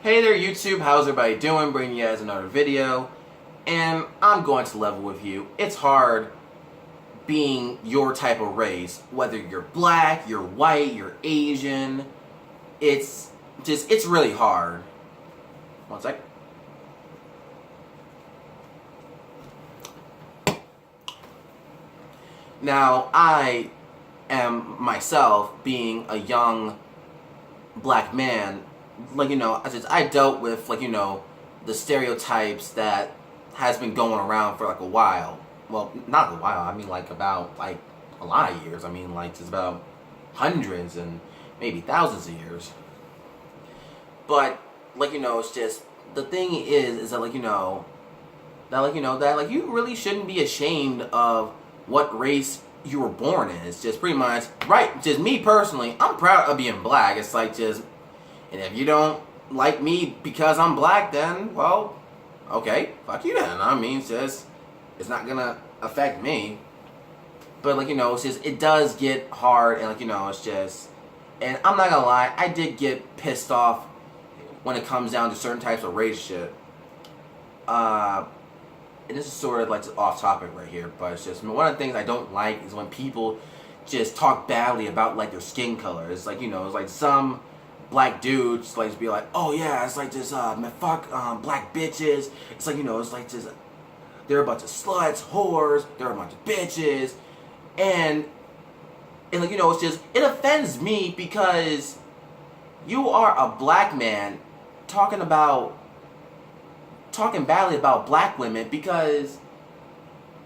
Hey there YouTube, how's everybody doing? Bringing you guys another video, and I'm going to level with you. It's hard being your type of race, whether you're black, you're white, you're Asian. It's really hard. One sec. Now, I am myself being a young black man. I dealt with, the stereotypes that has been going around for, a while. Well, not a while, I mean, about, a lot of years. I mean, just about hundreds and maybe thousands of years. But, it's just, the thing is that, you really shouldn't be ashamed of what race you were born in. It's just pretty much, right, just me personally, I'm proud of being black. It's and if you don't like me because I'm black, then, well, okay, fuck you then. I mean, it's not gonna affect me. But, it does get hard, and, and I'm not gonna lie, I did get pissed off when it comes down to certain types of race shit. And this is sort of, off topic right here, but it's just, one of the things I don't like is when people just talk badly about, their skin color. It's some black dudes just be like, oh yeah, it's man, fuck black bitches. It's they're a bunch of sluts, whores, they're a bunch of bitches, and it offends me because you are a black man talking badly about black women, because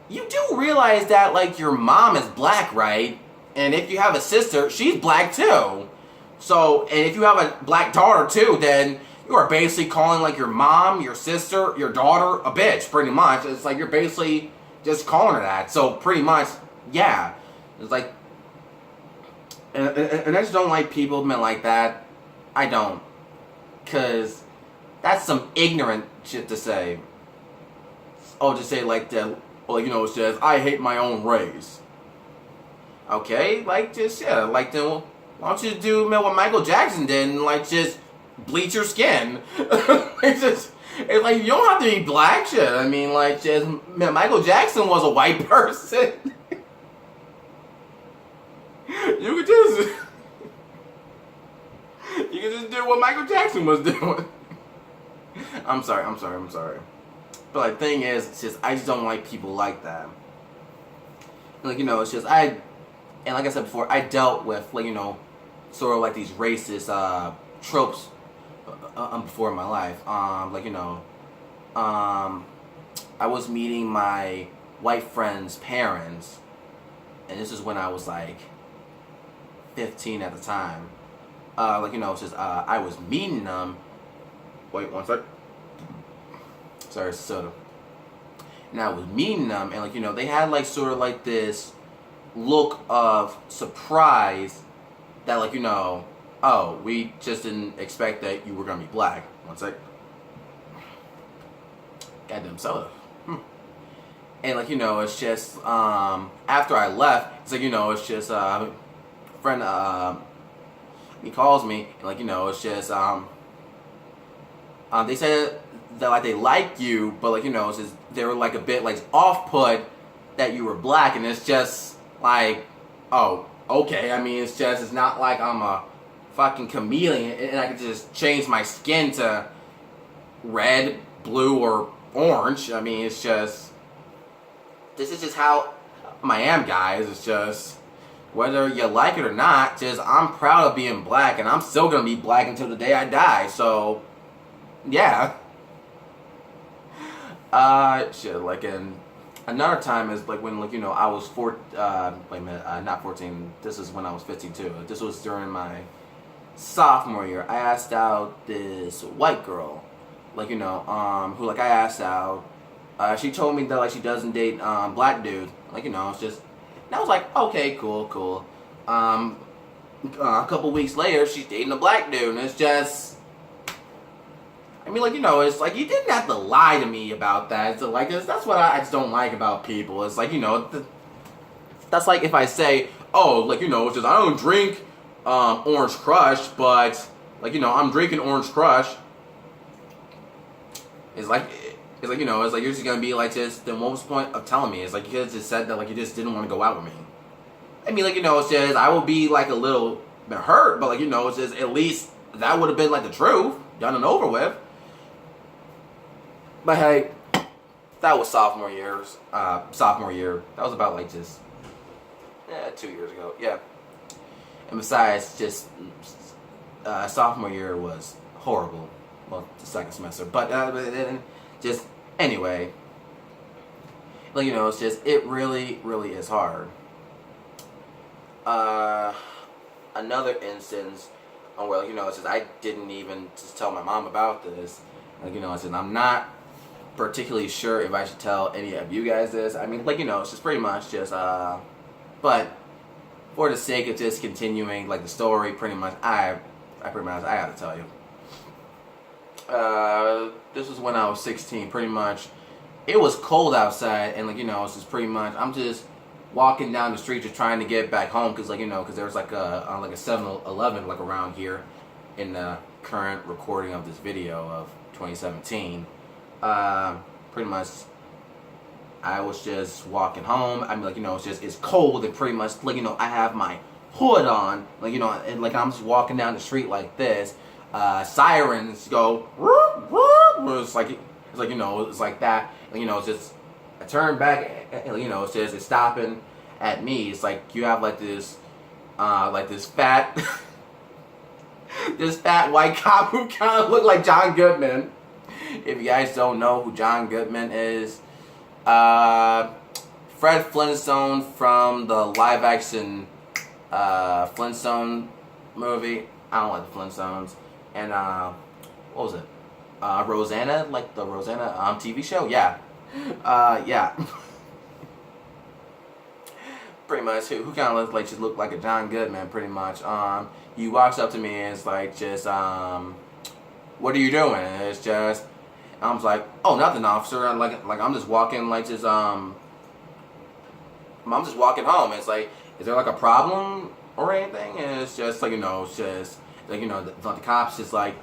you do realize that your mom is black, right? And if you have a sister, she's black too. So, and if you have a black daughter too, then you are basically calling your mom, your sister, your daughter a bitch, pretty much. It's you're basically just calling her that. So pretty much, yeah. It's and I just don't like people men like that. I don't. Cause that's some ignorant shit to say. Oh, to say that, well, it says, I hate my own race. Okay, then, why don't you do what Michael Jackson did and just bleach your skin? It's you don't have to be black shit. I mean, Michael Jackson was a white person. You could just do what Michael Jackson was doing. I'm sorry. But the thing is, I just don't like people like that. And and like I said before, I dealt with sort of these racist tropes before in my life. I was meeting my white friend's parents, and this is when I was 15 at the time. I was meeting them. Wait one sec. Sorry, soda. And I was meeting them, and they had sort of this look of surprise that oh, we just didn't expect that you were gonna be black. One sec. Goddamn soda. And it's just after I left, it's just a friend he calls me, and it's just they said that they like you, but it's just they were a bit off put that you were black, and it's just oh, okay. I mean, it's not like I'm a fucking chameleon and I can just change my skin to red, blue, or orange. I mean, this is just how I am, guys. It's just, whether you like it or not, I'm proud of being black, and I'm still gonna be black until the day I die, so, yeah. And another time is when I was not 14. This is when I was 15 too. This was during my sophomore year. I asked out this white girl, who I asked out. She told me that she doesn't date black dudes. It's just, and I was okay, cool. A couple weeks later, she's dating a black dude, and it's just, I mean, it's you didn't have to lie to me about that. So, that's what I just don't like about people. It's that's if I say, oh, it's just, I don't drink Orange Crush, but, I'm drinking Orange Crush. It's like it's like you're just gonna be like this. Then what was the point of telling me? It's like you could have just said that like you just didn't want to go out with me. I mean, like it's just I will be like a little bit hurt, but like it's just at least that would have been like the truth, done and over with. But hey, that was sophomore year. That was about like just 2 years ago. Yeah. And besides, just sophomore year was horrible. Well, the second semester, but just anyway, like it's just it really, really is hard. Another instance on where it's just I didn't even just tell my mom about this. Like it's just I'm not particularly sure if I should tell any of you guys this. I mean, like it's just pretty much just but for the sake of just continuing like the story, pretty much I gotta tell you. This was when I was 16. Pretty much, it was cold outside, and like it's just pretty much I'm just walking down the street just trying to get back home because like because there was like a 7-Eleven like around here in the current recording of this video of 2017. Pretty much I was just walking home. I mean like it's cold and pretty much like I have my hood on like and like I'm just walking down the street like this. Sirens go whoop, whoop. It's like it's like that. And, it's just I turn back and it says it's stopping at me. It's like you have like this fat this fat white cop who kind of looked like John Goodman. If you guys don't know who John Goodman is, Fred Flintstone from the live action Flintstone movie. I don't like the Flintstones. And what was it? Rosanna, like the Rosanna TV show? Yeah. Yeah. Pretty much, who kind of looks like just looked like a John Goodman, pretty much. He walks up to me and it's like just what are you doing? And it's just I was like, oh, nothing, officer. Like I'm just walking like just I'm just walking home. It's like, is there like a problem or anything? And it's just like it's just like the cops just like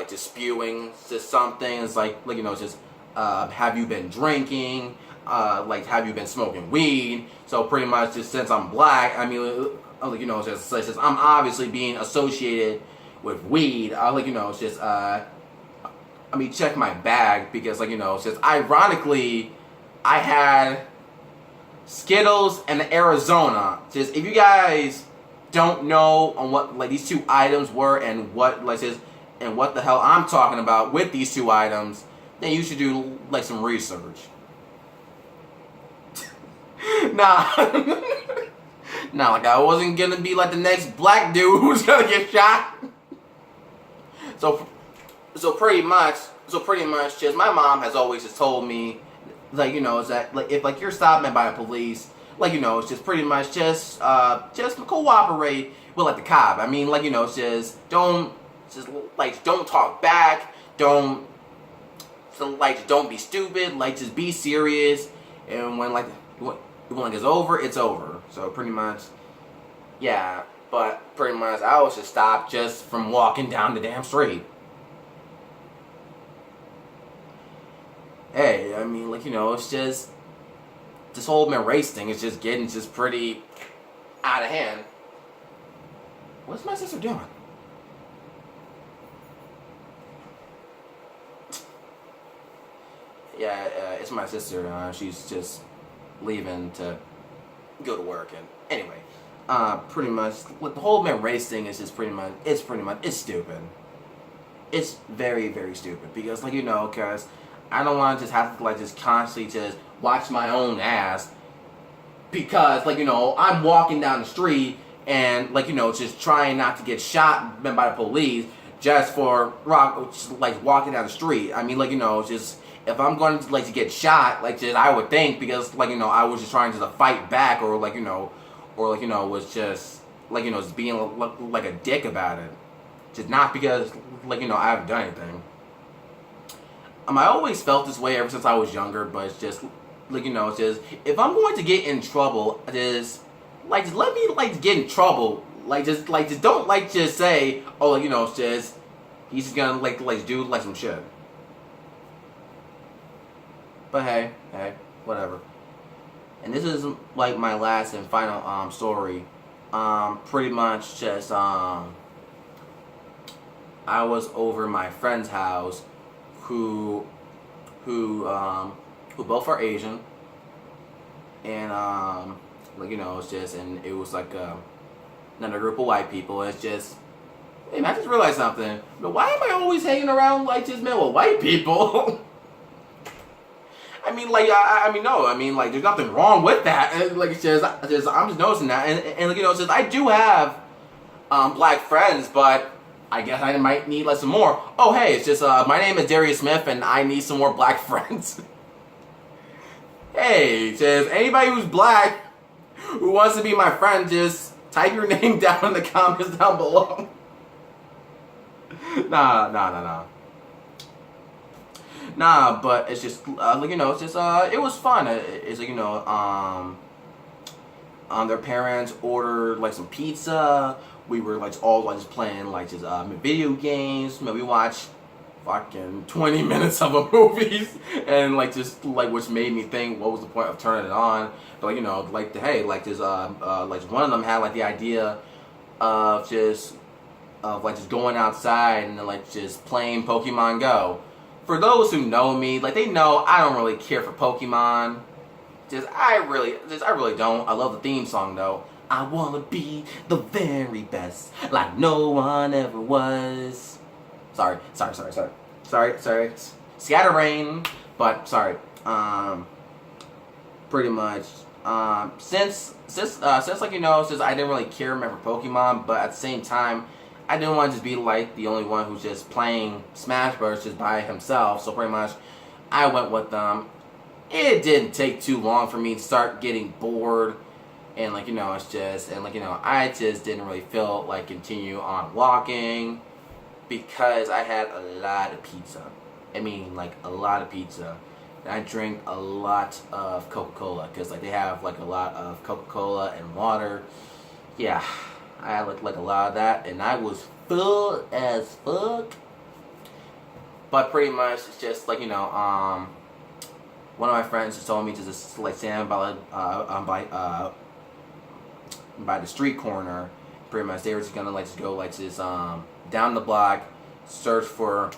just spewing just something. It's like it's just have you been drinking? Like have you been smoking weed? So pretty much just since I'm black, I mean it's just I'm obviously being associated with weed. It's just I mean check my bag because it's just ironically I had Skittles and Arizona. Just if you guys don't know on what like these two items were and what like this and what the hell I'm talking about with these two items, then you should do like some research. Nah, like I wasn't gonna be like the next black dude who's gonna get shot. So pretty much, just my mom has always just told me, like is that like if like you're stopped by the police, like it's just pretty much just cooperate with like the cop. I mean like it's just don't talk back, don't be stupid, like just be serious, and when it's over, it's over. So pretty much, yeah. But pretty much I was just stopped just from walking down the damn street. Hey, I mean like it's just this whole race thing is just getting just pretty out of hand. What's my sister doing? Yeah, it's my sister. She's just leaving to go to work. And anyway, pretty much what the whole race thing is just it's stupid. It's very, very stupid because because I don't want to just have to just constantly just watch my own ass because I'm walking down the street and just trying not to get shot by the police just for walking down the street. I mean just if I'm going to get shot just I would think because I was just trying to fight back or was just just being like a dick about it, just not because I haven't done anything. I always felt this way ever since I was younger, but it's just it's just if I'm going to get in trouble, just let me get in trouble. Just don't just say, oh it's just he's just gonna do some shit. But hey, whatever. And this is like my last and final story. Pretty much just I was over my friend's house, who who um, who both are Asian, and like it's just, and it was like another group of white people. It's just, hey man, I just realized something. But why am I always hanging around like just man with white people? I mean, like, I mean, no, I mean, like, there's nothing wrong with that. And, like, I'm just noticing that, and it's just, I do have black friends, but I guess I might need like some more. Oh, hey, it's just my name is Darius Smith, and I need some more black friends. Hey, just anybody who's black who wants to be my friend, just type your name down in the comments down below. Nah. Nah, but it's just like it's just it was fun. It's like their parents ordered like some pizza. We were like all like just playing like just video games. We watched fucking 20 minutes of a movie, and like just like which made me think what was the point of turning it on. But like hey, like just like one of them had like the idea of just going outside and then, like just playing Pokemon Go. For those who know me, like they know I don't really care for Pokemon. I really don't. I love the theme song though. I wanna be the very best, like no one ever was. Sorry. Scatterbrain, but sorry. Pretty much. Since like since I didn't really care for Pokemon, but at the same time, I didn't want to just be like the only one who's just playing Smash Bros. Just by himself. So pretty much, I went with them. It didn't take too long for me to start getting bored, and it's just, and I just didn't really feel like continue on walking because I had a lot of pizza. I mean, like a lot of pizza. And I drank a lot of Coca-Cola because like they have like a lot of Coca-Cola and water. Yeah. I had like a lot of that, and I was full as fuck. But pretty much, it's just like one of my friends just told me to just like stand by the street corner. Pretty much, they were just gonna like just go like just down the block, search for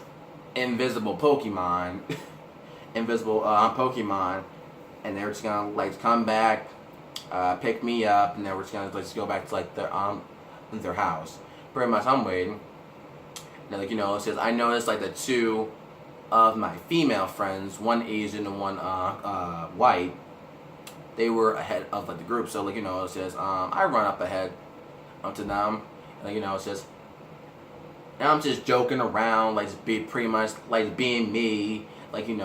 invisible Pokemon, Pokemon, and they were just gonna like come back, pick me up, and then we're just gonna like just go back to like their house. Pretty much, I'm waiting. And it says I noticed like the two of my female friends, one Asian and one white, they were ahead of like the group. So it says I run up ahead to them, and it says, and I'm just joking around, like be pretty much like being me, and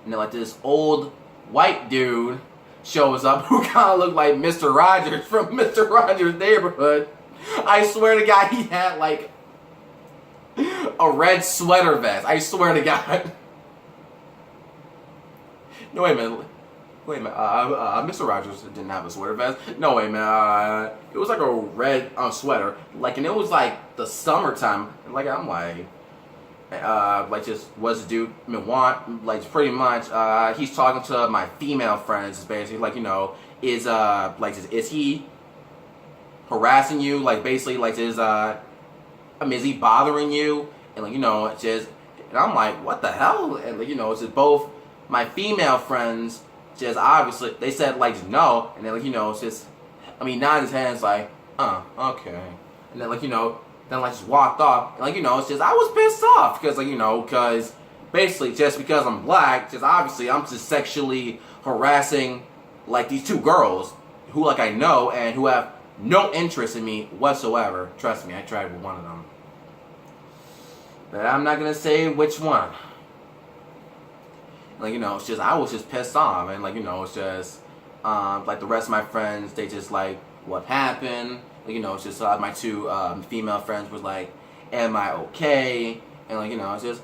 then like this old white dude shows up who kind of looked like Mr. Rogers from Mr. Rogers' Neighborhood. I swear to God, he had like a red sweater vest. I swear to God. No, wait a minute. Mr. Rogers didn't have a sweater vest. No, wait, man. It was like a red sweater. And it was like the summertime. And I'm like just what's the dude want? Pretty much, he's talking to my female friends. Basically, is he harassing you? Basically, is he bothering you? And it's just, and I'm like, what the hell? And it's just both my female friends just obviously they said no, and then it's just, nodding his head, it's okay, and then then just walked off, and it's just I was pissed off because because basically just because I'm black, just obviously I'm just sexually harassing these two girls who I know and who have no interest in me whatsoever. Trust me, I tried with one of them, but I'm not gonna say which one. It's just I was just pissed off, and it's just the rest of my friends, they just what happened. It's just my two female friends was am I okay? And it's just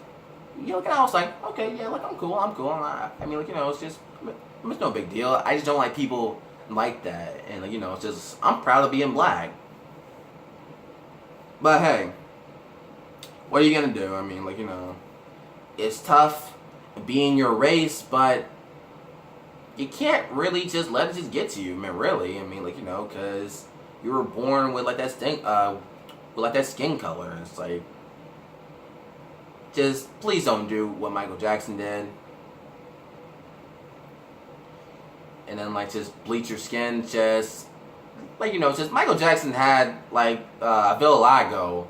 and I was okay, yeah, I'm cool. It's just it's no big deal. I just don't like people like that, and it's just I'm proud of being black. But hey, what are you gonna do? It's tough being your race, but you can't really just let it just get to you, man. Really, I mean, like, you know, because you were born with like that skin color, and it's like, just please don't do what Michael Jackson did, and then like just bleach your skin, just like, you know, just Michael Jackson had like vitiligo.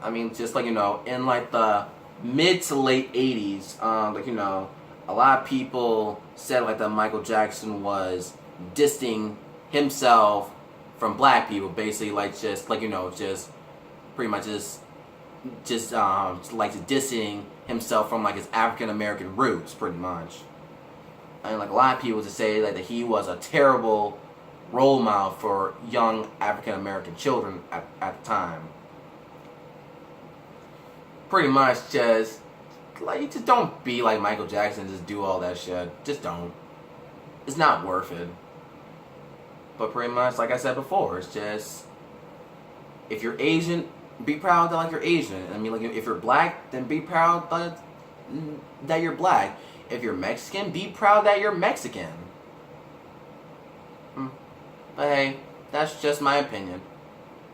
I mean, just like, you know, in like the mid to late 80s, like, you know, a lot of people said like that Michael Jackson was distancing himself from black people, basically, like, just like, you know, just pretty much just like dissing himself from like his African American roots, pretty much. And like a lot of people just say like that he was a terrible role model for young African American children at the time. Pretty much just like, just don't be like Michael Jackson, just do all that shit. Just don't. It's not worth it. But pretty much, like I said before, it's just, if you're Asian, be proud that like you're Asian. I mean, like, if you're black, then be proud that you're black. If you're Mexican, be proud that you're Mexican. But hey, that's just my opinion.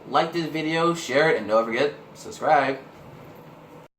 Like this video, share it, and don't forget, subscribe.